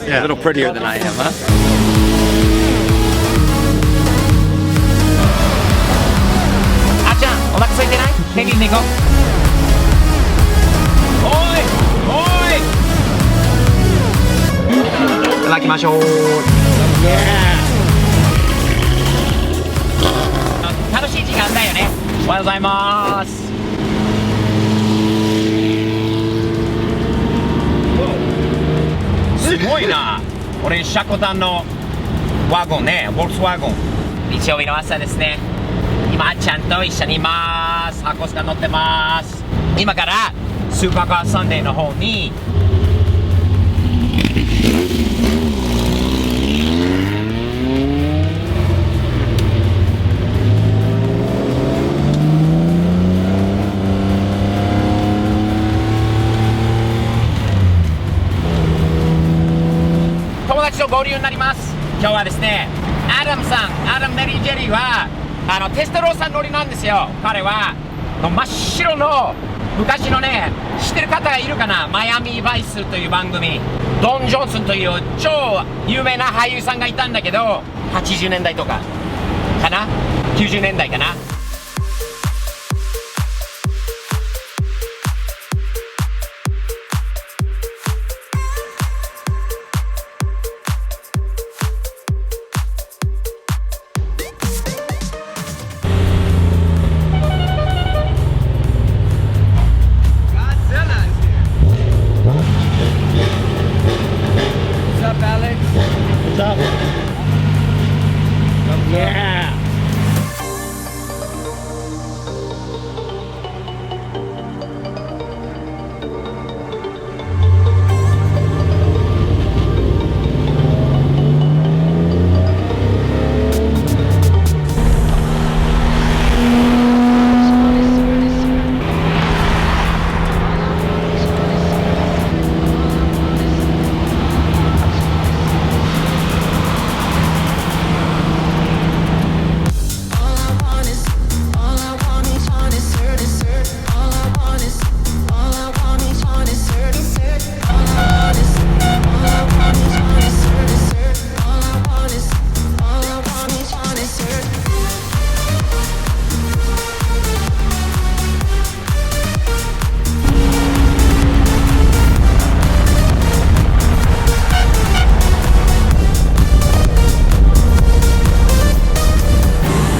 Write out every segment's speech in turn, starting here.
A little prettier than I am, huh? あっちゃん、お腹空いてない？ヘビーに行こう。おいおい。いただきましょう。楽しい時間だよね。おはようございます。すごいな。俺シャコタンのワゴンね、ボルスワゴン。日曜日の朝ですね。今あっちゃんと一緒にいます。ハコスが乗ってます。今からスーパーカーサンデーの方に友達と合流になります。今日はですね、アダムさん、アダム・メリー・ジェリーはテストローさん乗りなんですよ。彼は真っ白の昔のね、知ってる方がいるかな、マイアミ・バイスという番組、ドン・ジョンソンという超有名な俳優さんがいたんだけど、80年代とかかな、90年代かな。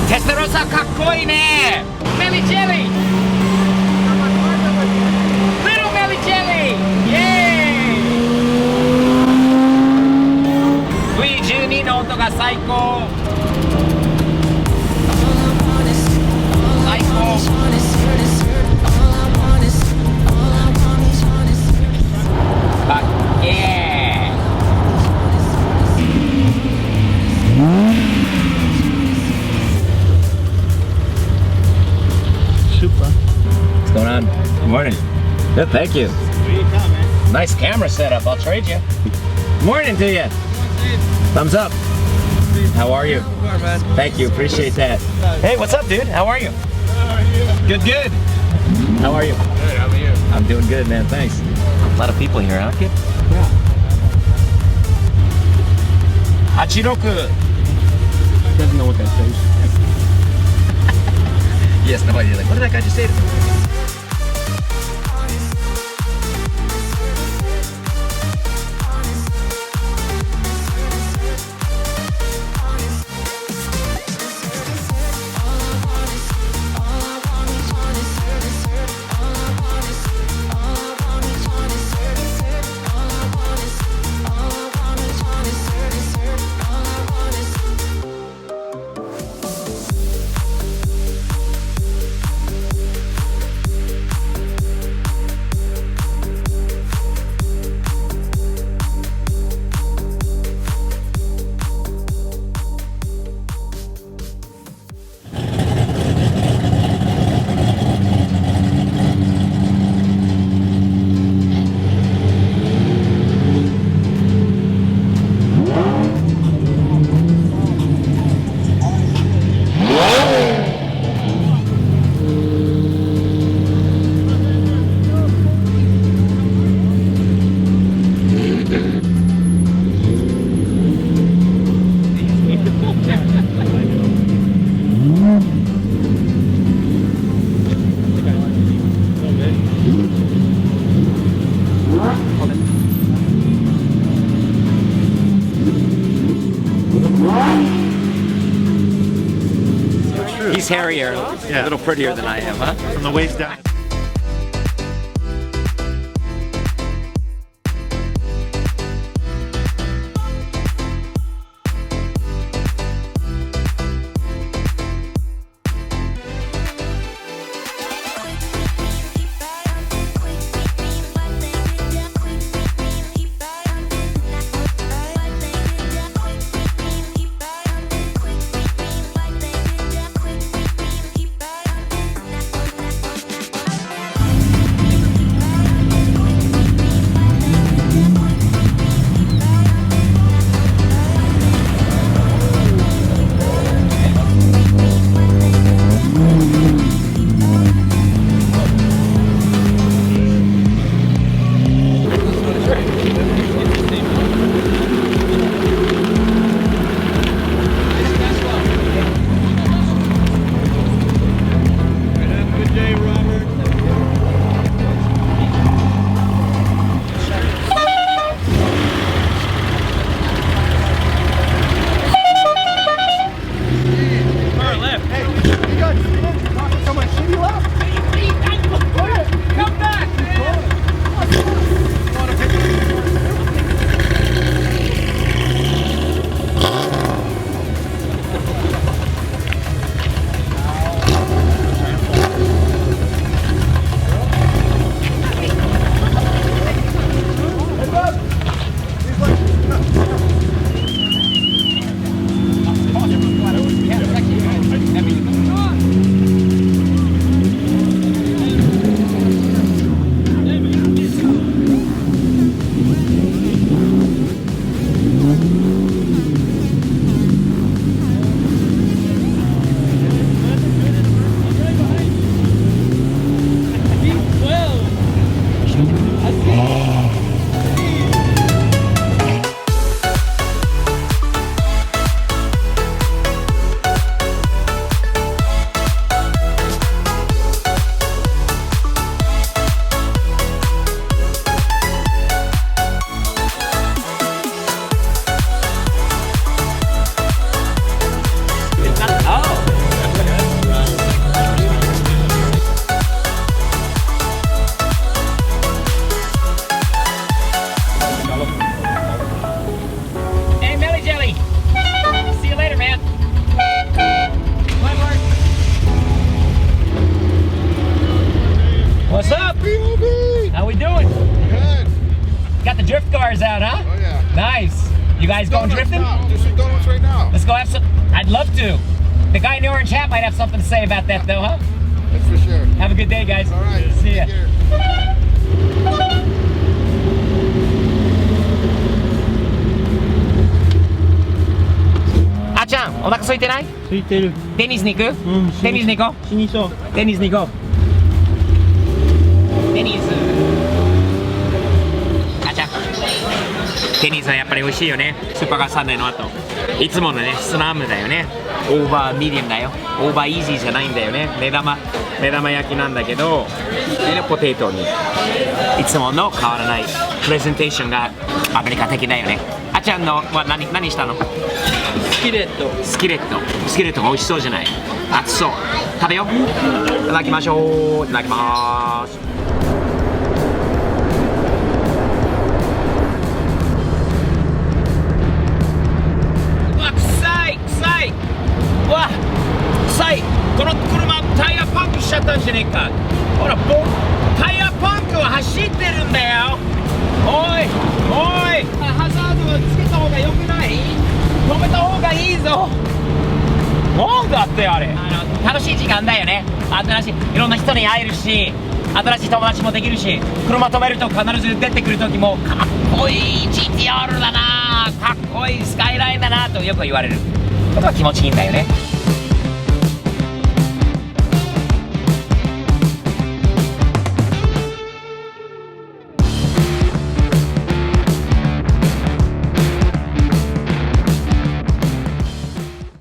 テストローさんかっこいいね。メリー・ジェリー、リトル・メリー・ジェリー、イエーイ。 V12 の音が最高、最高。かっけー。What's going on? Good morning. Good, thank you. Nice camera setup. I'll trade you. Morning to you. Thumbs up. How are you? Thank you. Appreciate that. Hey, what's up, dude? How are you? Good, good. How are you? Good, how are you? I'm doing good, man. Thanks. A lot of people here, huh, kid? Yeah. 86. Doesn't know what that says. Yes, no idea. Like, what did that guy just say to me? He's hairier, a little prettier than I am, huh? From the waist down. What's up? How we doing? Good. Got the drift cars out, huh? Oh yeah. Nice. You guys going drifting? Do some donuts right now. Let's go have some. I'd love to. The guy in the orange hat might have something to say about that though, huh? That's for sure. Have a good day, guys. All right. See ya. Take care. あっちゃん、お腹空いてない？空いてる。テニスに行く？うん。テニスに行こ死にそう。う。テニスに行こう。テニス。あっちゃん。テニスはやっぱり美味しいよね。スーパーガーサンデーの後。いつものね、スナムだよね。オーバーミディアムだよ。オーバーイージーじゃないんだよね。目玉焼きなんだけど、ポテトに。いつもの変わらないプレゼンテーションがアメリカ的だよね。あっちゃんのは何したの？スキレット。スキレットが美味しそうじゃない。熱そう。食べよう。いただきましょう。いただきます。うわ、臭い。うわ、臭い。この車タイヤパンクしちゃったんじゃねえか。ほら、タイヤパンクは走ってるんだよ。おい、ハザードつけた方がよくない？止めた方がいいぞ。なんだってあれ。楽しい時間だよね。いろんな人に会えるし、新しい友達もできるし、車止めると必ず出てくる時もかっこいい GTR だな、かっこいいスカイラインだなとよく言われる。これは気持ちいいんだよね。